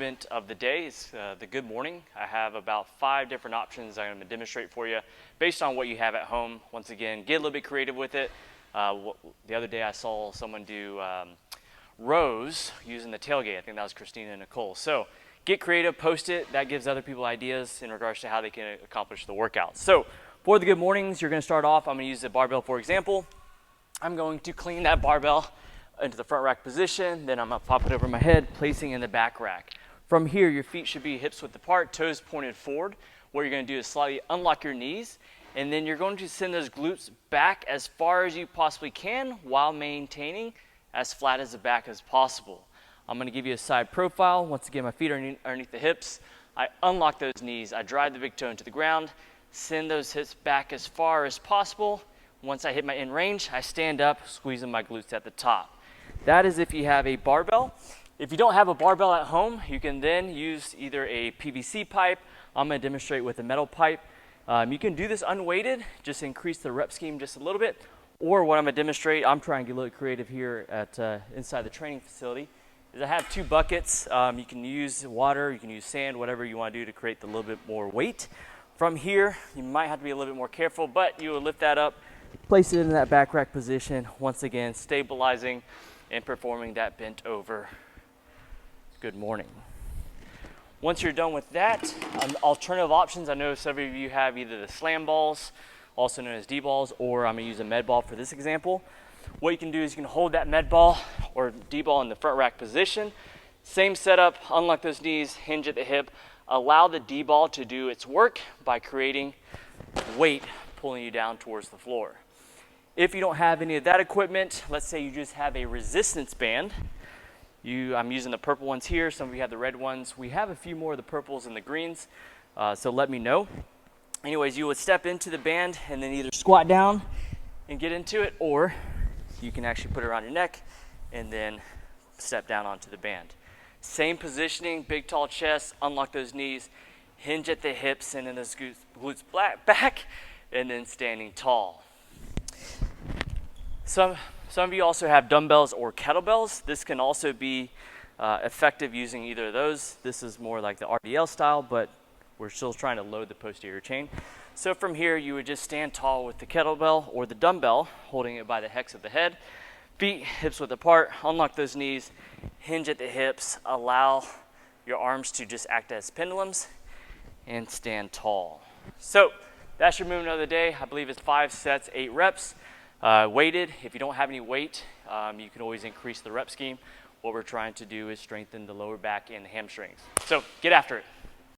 Of the day is the good morning. I have about 5 different options I'm going to demonstrate for you based on what you have at home. Once again, get a little bit creative with it. The other day I saw someone do rows using the tailgate. I think that was Christina and Nicole. So get creative, post it. That gives other people ideas in regards to how they can accomplish the workout. So for the good mornings, you're going to start off. I'm going to use the barbell for example. I'm going to clean that barbell into the front rack position. Then I'm going to pop it over my head, placing in the back rack. From here, your feet should be hips width apart, toes pointed forward. What you're going to do is slightly unlock your knees, and then you're going to send those glutes back as far as you possibly can while maintaining as flat as the back as possible. I'm going to give you a side profile. Once again, my feet are underneath the hips. I unlock those knees. I drive the big toe into the ground, send those hips back as far as possible. Once I hit my end range, I stand up, squeezing my glutes at the top. That is if you have a barbell. If you don't have a barbell at home, you can then use either a PVC pipe. I'm going to demonstrate with a metal pipe. You can do this unweighted, just increase the rep scheme just a little bit. Or what I'm going to demonstrate, I'm trying to get a little creative here at inside the training facility, is I have 2 buckets. You can use water, you can use sand, whatever you want to do to create a little bit more weight. From here, you might have to be a little bit more careful, but you will lift that up, place it in that back rack position, once again stabilizing and performing that bent over good morning. Once you're done with that, alternative options, I know several of you have either the slam balls, also known as D-balls, or I'm going to use a med ball for this example. What you can do is you can hold that med ball or D-ball in the front rack position. Same setup, unlock those knees, hinge at the hip, allow the D-ball to do its work by creating weight pulling you down towards the floor. If you don't have any of that equipment, let's say you just have a resistance band. I'm using the purple ones here. Some of you have the red ones. We have a few more of the purples and the greens, so let me know. Anyways, you would step into the band and then either squat down and get into it, or you can actually put it around your neck and then step down onto the band. Same positioning, big tall chest, unlock those knees, hinge at the hips, and then those glutes back, and then standing tall. Some of you also have dumbbells or kettlebells. This can also be effective using either of those. This is more like the RDL style, but we're still trying to load the posterior chain. So from here, you would just stand tall with the kettlebell or the dumbbell, holding it by the hex of the head. Feet hips width apart, unlock those knees, hinge at the hips, allow your arms to just act as pendulums, and stand tall. So that's your movement of the day. I believe it's 5 sets, 8 reps. Weighted, if you don't have any weight, you can always increase the rep scheme. What we're trying to do is strengthen the lower back and the hamstrings. So get after it.